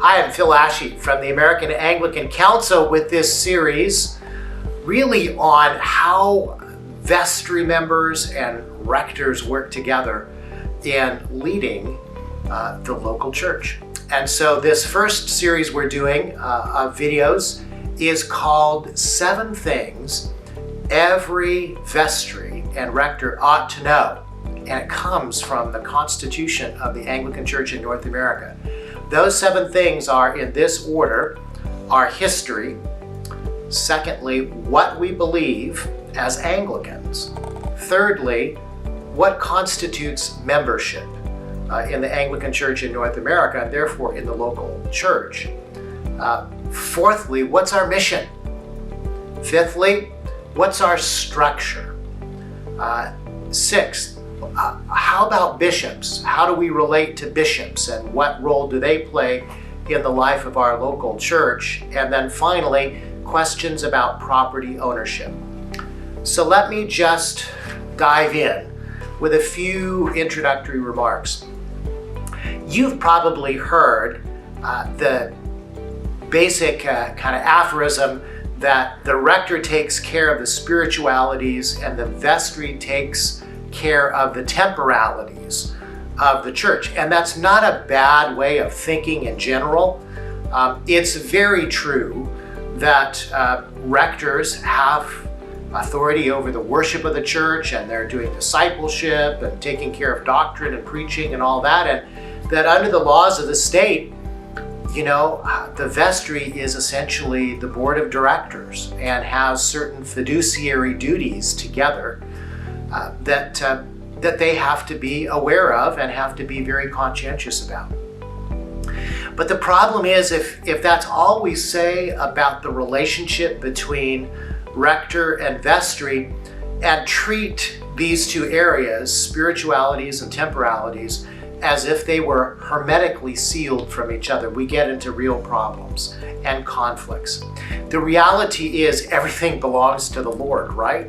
Hi, I'm Phil Ashe from the American Anglican Council with this series really on how vestry members and rectors work together in leading the local church. And so this first series we're doing of videos is called 7 Things Every Vestry and Rector Ought to Know. And it comes from the Constitution of the Anglican Church in North America. Those 7 things are in this order: our history, secondly, what we believe as Anglicans, thirdly, what constitutes membership in the Anglican Church in North America and therefore in the local church, fourthly, what's our mission, fifthly, what's our structure, sixth, how about bishops? How do we relate to bishops and what role do they play in the life of our local church? And then finally, questions about property ownership. So let me just dive in with a few introductory remarks. You've probably heard the basic kind of aphorism that the rector takes care of the spiritualities and the vestry takes care of the temporalities of the church. And that's not a bad way of thinking in general. It's very true that rectors have authority over the worship of the church, and they're doing discipleship and taking care of doctrine and preaching and all that, and that under the laws of the state, the vestry is essentially the board of directors and has certain fiduciary duties together that they have to be aware of and have to be very conscientious about. But the problem is if that's all we say about the relationship between rector and vestry and treat these two areas, spiritualities and temporalities, as if they were hermetically sealed from each other, we get into real problems and conflicts. The reality is everything belongs to the Lord, right?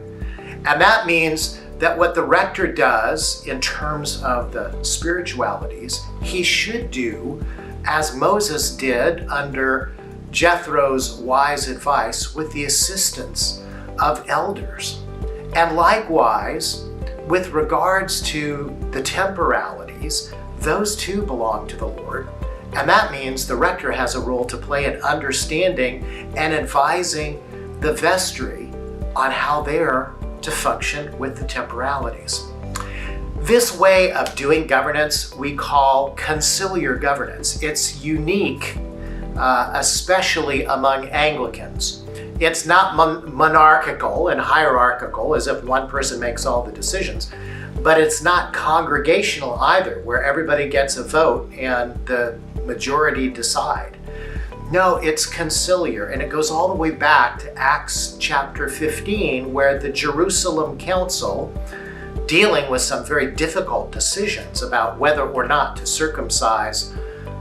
And that means that what the rector does in terms of the spiritualities, he should do as Moses did under Jethro's wise advice with the assistance of elders. And likewise, with regards to the temporalities, those too belong to the Lord. And that means the rector has a role to play in understanding and advising the vestry on how they're to function with the temporalities. This way of doing governance we call conciliar governance. It's unique, especially among Anglicans. It's not monarchical and hierarchical as if one person makes all the decisions, but it's not congregational either, where everybody gets a vote and the majority decide. No, it's conciliar, and it goes all the way back to Acts chapter 15, where the Jerusalem Council, dealing with some very difficult decisions about whether or not to circumcise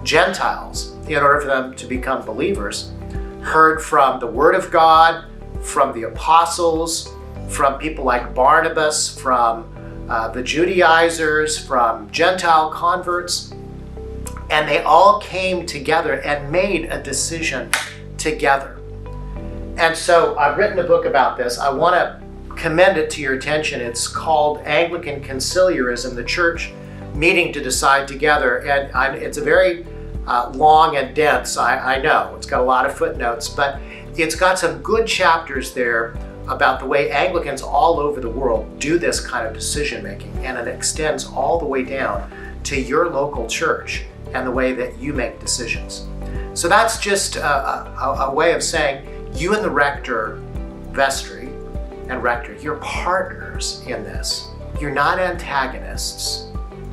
Gentiles in order for them to become believers, heard from the Word of God, from the apostles, from people like Barnabas, from the Judaizers, from Gentile converts, and they all came together and made a decision together. And so I've written a book about this. I want to commend it to your attention. It's called Anglican Conciliarism, the Church Meeting to Decide Together. And it's a very long and dense, I know. It's got a lot of footnotes, but it's got some good chapters there about the way Anglicans all over the world do this kind of decision making. And it extends all the way down to your local church and the way that you make decisions. So that's just a way of saying you and the rector, vestry, and rector, you're partners in this. You're not antagonists.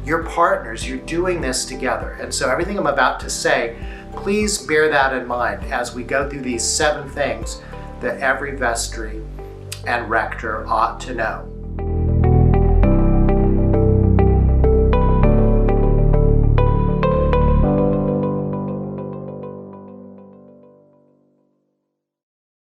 You're partners. You're doing this together. And so everything I'm about to say, please bear that in mind as we go through these 7 things that every vestry and rector ought to know.